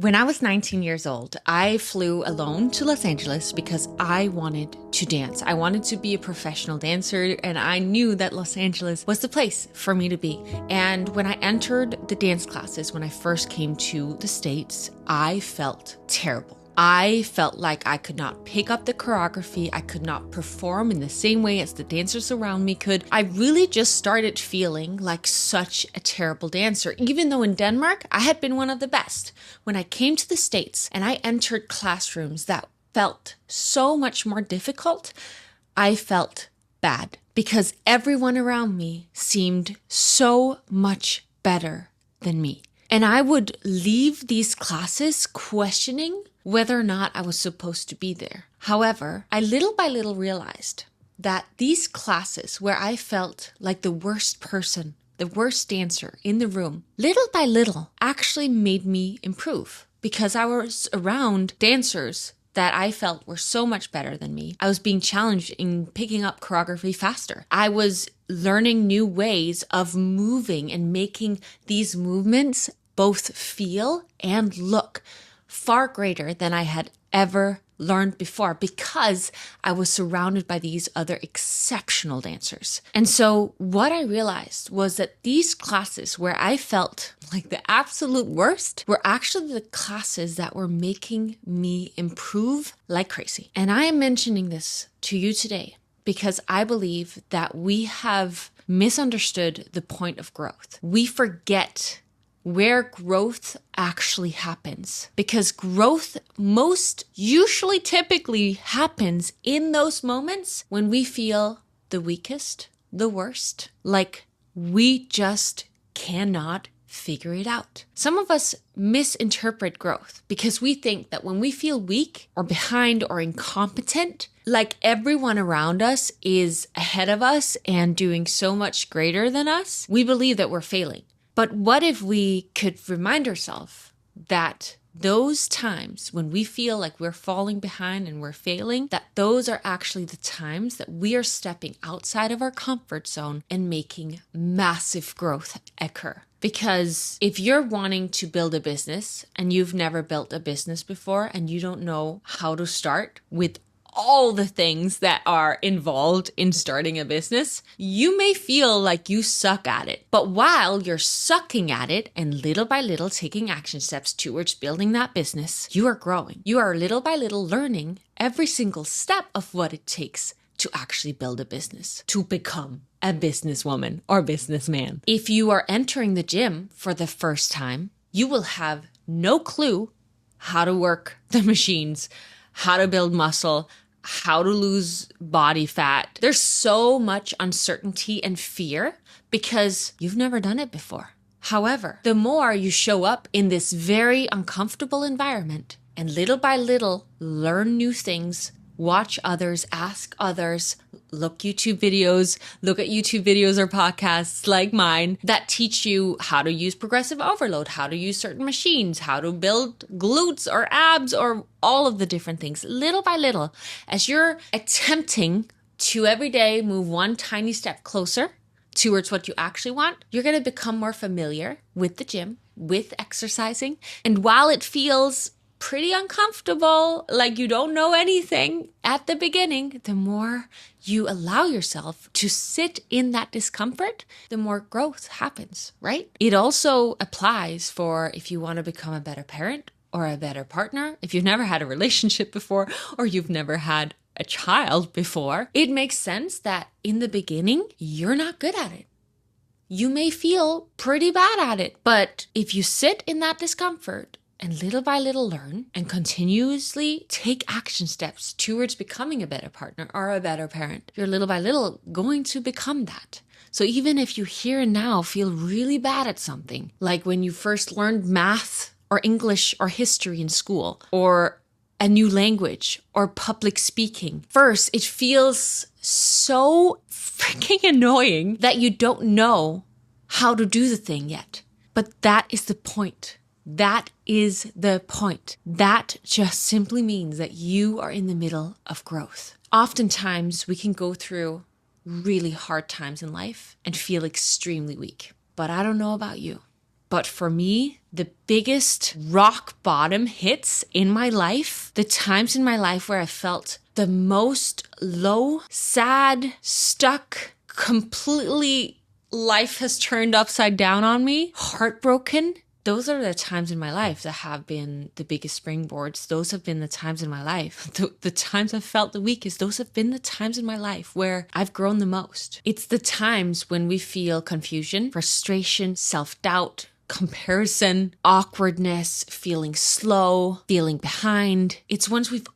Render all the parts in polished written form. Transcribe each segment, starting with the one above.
When I was 19 years old, I flew alone to Los Angeles because I wanted to dance. I wanted to be a professional dancer, and I knew that Los Angeles was the place for me to be. And when I entered the dance classes, when I first came to the States, I felt terrible. I felt like I could not pick up the choreography. I could not perform in the same way as the dancers around me could. I really just started feeling like such a terrible dancer, even though in Denmark, I had been one of the best. When I came to the States and I entered classrooms that felt so much more difficult, I felt bad because everyone around me seemed so much better than me. And I would leave these classes questioning whether or not I was supposed to be there. However, I little by little realized that these classes where I felt like the worst person, the worst dancer in the room, little by little actually made me improve because I was around dancers that I felt were so much better than me. I was being challenged in picking up choreography faster. I was learning new ways of moving and making these movements both feel and look far greater than I had ever learned before because I was surrounded by these other exceptional dancers. And so what I realized was that these classes where I felt like the absolute worst were actually the classes that were making me improve like crazy. And I am mentioning this to you today because I believe that we have misunderstood the point of growth. We forget where growth actually happens. Because growth most usually typically happens in those moments when we feel the weakest, the worst, like we just cannot figure it out. Some of us misinterpret growth because we think that when we feel weak or behind or incompetent, like everyone around us is ahead of us and doing so much greater than us, we believe that we're failing. But what if we could remind ourselves that those times when we feel like we're falling behind and we're failing, that those are actually the times that we are stepping outside of our comfort zone and making massive growth occur. Because if you're wanting to build a business and you've never built a business before and you don't know how to start with all the things that are involved in starting a business, you may feel like you suck at it. But while you're sucking at it and little by little taking action steps towards building that business, you are growing. You are little by little learning every single step of what it takes to actually build a business, to become a businesswoman or businessman. If you are entering the gym for the first time, you will have no clue how to work the machines, how to build muscle, how to lose body fat. There's so much uncertainty and fear because you've never done it before. However, the more you show up in this very uncomfortable environment and little by little learn new things, watch others, ask others, look at YouTube videos or podcasts like mine that teach you how to use progressive overload, how to use certain machines, how to build glutes or abs or all of the different things. Little by little, as you're attempting to every day move one tiny step closer towards what you actually want, you're going to become more familiar with the gym, with exercising. And while it feels pretty uncomfortable, like you don't know anything at the beginning, the more you allow yourself to sit in that discomfort, the more growth happens, right? It also applies for if you want to become a better parent or a better partner, if you've never had a relationship before or you've never had a child before. It makes sense that in the beginning, you're not good at it. You may feel pretty bad at it, but if you sit in that discomfort and little by little learn and continuously take action steps towards becoming a better partner or a better parent, you're little by little going to become that. So even if you here and now feel really bad at something, like when you first learned math or English or history in school or a new language or public speaking, first it feels so freaking annoying that you don't know how to do the thing yet. But that is the point. That is the point. That just simply means that you are in the middle of growth. Oftentimes, we can go through really hard times in life and feel extremely weak. But I don't know about you. But for me, the biggest rock bottom hits in my life, the times in my life where I felt the most low, sad, stuck, completely life has turned upside down on me, heartbroken. Those are the times in my life that have been the biggest springboards. Those have been the times in my life. The times I've felt the weakest, those have been the times in my life where I've grown the most. It's the times when we feel confusion, frustration, self-doubt, comparison, awkwardness, feeling slow, feeling behind. It's once we've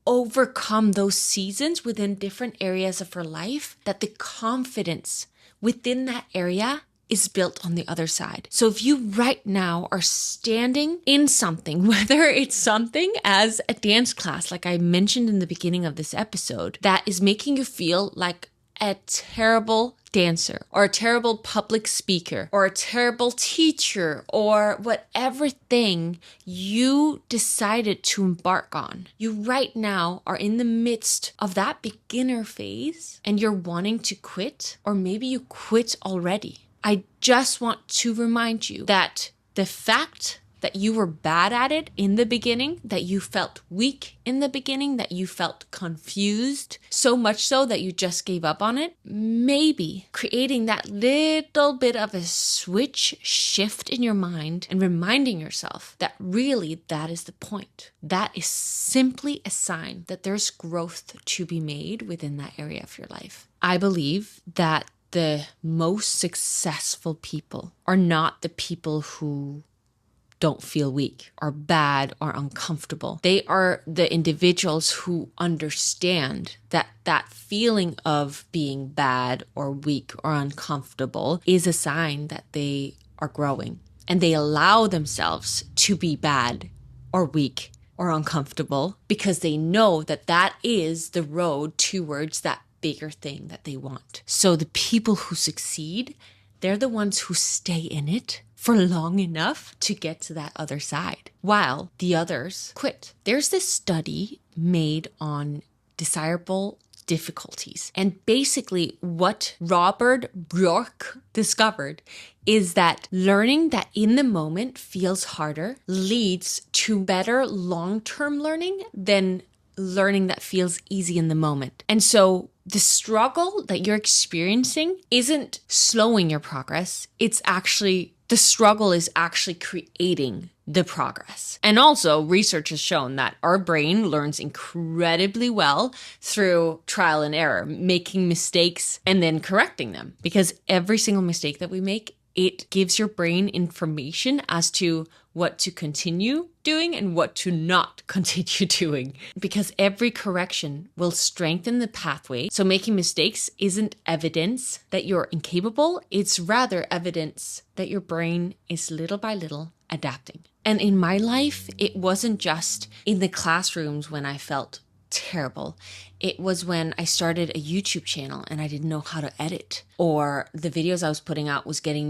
overcome those seasons within different areas of our life that the confidence within that area is built on the other side. So if you right now are standing in something, whether it's something as a dance class, like I mentioned in the beginning of this episode, that is making you feel like a terrible dancer or a terrible public speaker or a terrible teacher or whatever thing you decided to embark on. You right now are in the midst of that beginner phase and you're wanting to quit, or maybe you quit already. I just want to remind you that the fact that you were bad at it in the beginning, that you felt weak in the beginning, that you felt confused, so much so that you just gave up on it, maybe creating that little bit of a switch shift in your mind and reminding yourself that really that is the point. That is simply a sign that there's growth to be made within that area of your life. I believe that the most successful people are not the people who don't feel weak or bad or uncomfortable. They are the individuals who understand that that feeling of being bad or weak or uncomfortable is a sign that they are growing. And they allow themselves to be bad or weak or uncomfortable because they know that that is the road towards that bigger thing that they want. So the people who succeed, they're the ones who stay in it for long enough to get to that other side, while the others quit. There's this study made on desirable difficulties. And basically what Robert Bjork discovered is that learning that in the moment feels harder leads to better long-term learning than learning that feels easy in the moment. And so the struggle that you're experiencing isn't slowing your progress. The struggle is actually creating the progress. And also research has shown that our brain learns incredibly well through trial and error, making mistakes and then correcting them. Because every single mistake that we make, it gives your brain information as to what to continue doing and what to not continue doing. Because every correction will strengthen the pathway. So making mistakes isn't evidence that you're incapable. It's rather evidence that your brain is little by little adapting. And in my life, it wasn't just in the classrooms when I felt terrible. It was when I started a YouTube channel and I didn't know how to edit, or the videos I was putting out was getting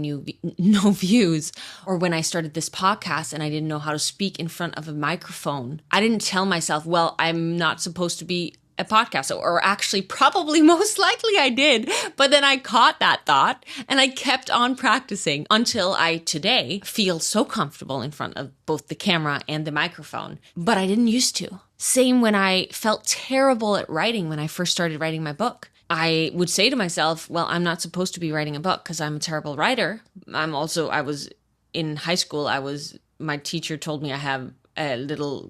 no views, or when I started this podcast and I didn't know how to speak in front of a microphone. I didn't tell myself, well, I'm not supposed to be a podcaster, or actually probably most likely I did, but then I caught that thought and I kept on practicing until I today feel so comfortable in front of both the camera and the microphone, but I didn't used to. Same when I felt terrible at writing when I first started writing my book. I would say to myself, well, I'm not supposed to be writing a book because I'm a terrible writer. I was in high school, my teacher told me I have a little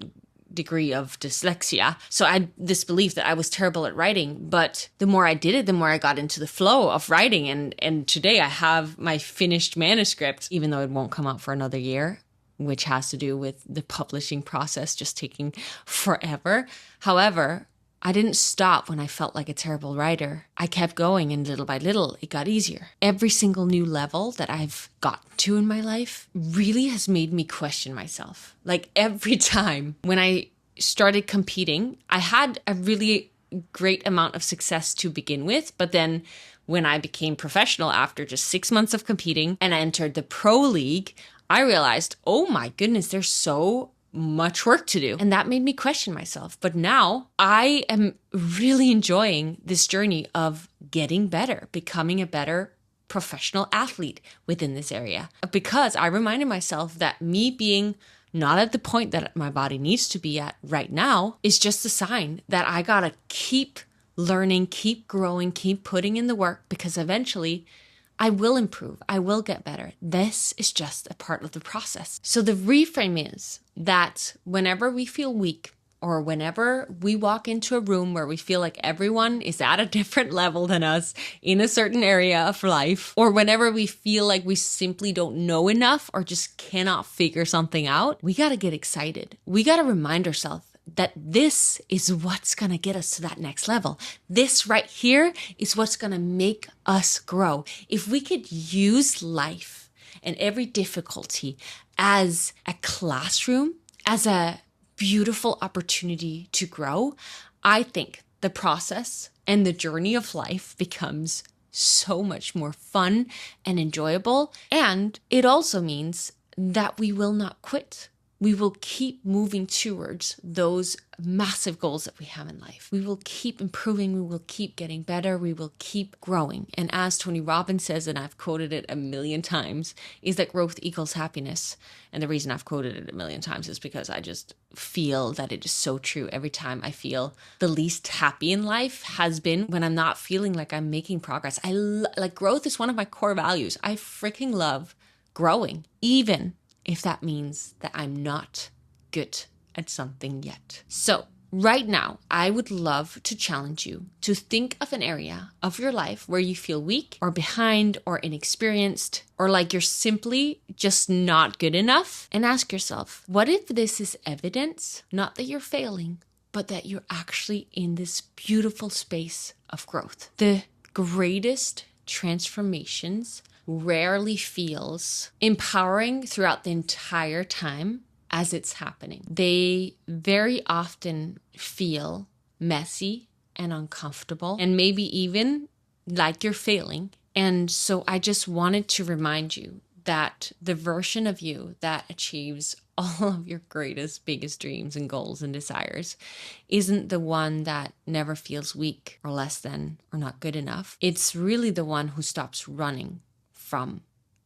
degree of dyslexia. So I had this belief that I was terrible at writing, but the more I did it, the more I got into the flow of writing. And today I have my finished manuscript, even though it won't come out for another year, which has to do with the publishing process just taking forever. However, I didn't stop when I felt like a terrible writer. I kept going, and little by little, it got easier. Every single new level that I've gotten to in my life really has made me question myself. Like every time when I started competing, I had a really great amount of success to begin with, but then when I became professional after just 6 months of competing and I entered the pro league, I realized, oh my goodness, there's so much work to do. And that made me question myself. But now I am really enjoying this journey of getting better, becoming a better professional athlete within this area, because I reminded myself that me being not at the point that my body needs to be at right now is just a sign that I gotta keep learning, keep growing, keep putting in the work, because eventually I will improve. I will get better. This is just a part of the process. So the reframe is that whenever we feel weak, or whenever we walk into a room where we feel like everyone is at a different level than us in a certain area of life, or whenever we feel like we simply don't know enough or just cannot figure something out, we got to get excited. We got to remind ourselves that this is what's going to get us to that next level. This right here is what's going to make us grow. If we could use life and every difficulty as a classroom, as a beautiful opportunity to grow, I think the process and the journey of life becomes so much more fun and enjoyable. And it also means that we will not quit. We will keep moving towards those massive goals that we have in life. We will keep improving. We will keep getting better. We will keep growing. And as Tony Robbins says, and I've quoted it a million times, is that growth equals happiness. And the reason I've quoted it a million times is because I just feel that it is so true. Every time I feel the least happy in life has been when I'm not feeling like I'm making progress. Like growth is one of my core values. I freaking love growing, even if that means that I'm not good at something yet. So right now, I would love to challenge you to think of an area of your life where you feel weak or behind or inexperienced, or like you're simply just not good enough, and ask yourself, what if this is evidence, not that you're failing, but that you're actually in this beautiful space of growth? The greatest transformations rarely feels empowering throughout the entire time as it's happening. They very often feel messy and uncomfortable, and maybe even like you're failing. And so I just wanted to remind you that the version of you that achieves all of your greatest, biggest dreams and goals and desires isn't the one that never feels weak or less than or not good enough. It's really the one who stops running from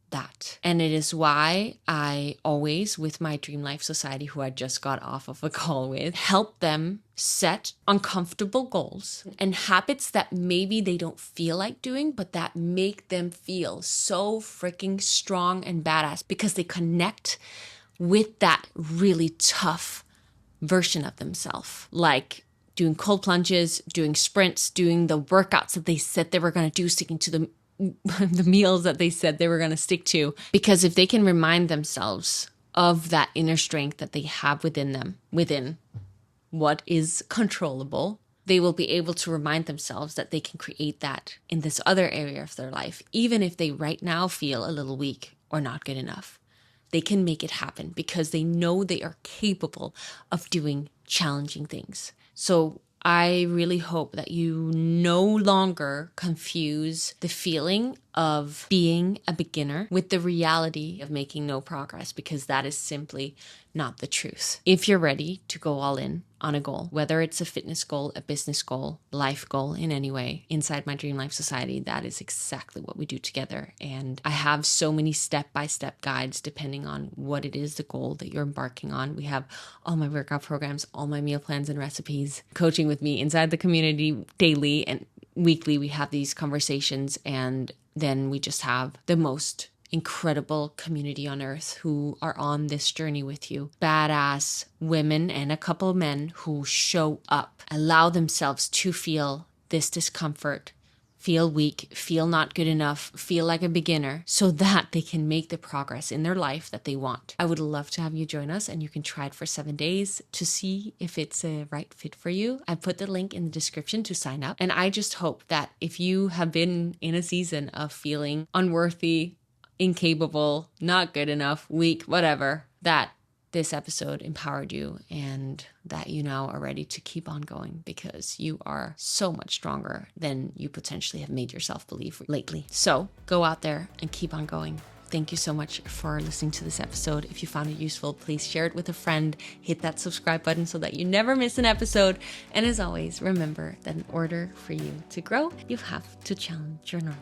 that. And it is why I always, with my Dream Life Society, who I just got off of a call with, help them set uncomfortable goals and habits that maybe they don't feel like doing, but that make them feel so freaking strong and badass because they connect with that really tough version of themselves. Like doing cold plunges, doing sprints, doing the workouts that they said they were going to do, sticking to the meals that they said they were going to stick to. Because if they can remind themselves of that inner strength that they have within them, within what is controllable, they will be able to remind themselves that they can create that in this other area of their life. Even if they right now feel a little weak or not good enough, they can make it happen because they know they are capable of doing challenging things. So I really hope that you no longer confuse the feeling of being a beginner with the reality of making no progress, because that is simply not the truth. If you're ready to go all in on a goal, whether it's a fitness goal, a business goal, life goal in any way, inside my Dream Life Society, that is exactly what we do together. And I have so many step-by-step guides depending on what it is, the goal that you're embarking on. We have all my workout programs, all my meal plans and recipes, coaching with me inside the community daily and weekly. We have these conversations, and then we just have the most incredible community on earth who are on this journey with you. Badass women and a couple of men who show up, allow themselves to feel this discomfort, feel weak, feel not good enough, feel like a beginner, so that they can make the progress in their life that they want. I would love to have you join us, and you can try it for 7 days to see if it's a right fit for you. I put the link in the description to sign up. And I just hope that if you have been in a season of feeling unworthy, incapable, not good enough, weak, whatever, that this episode empowered you and that you now are ready to keep on going, because you are so much stronger than you potentially have made yourself believe lately. So go out there and keep on going. Thank you so much for listening to this episode. If you found it useful, please share it with a friend. Hit that subscribe button so that you never miss an episode. And as always, remember that in order for you to grow, you have to challenge your norm.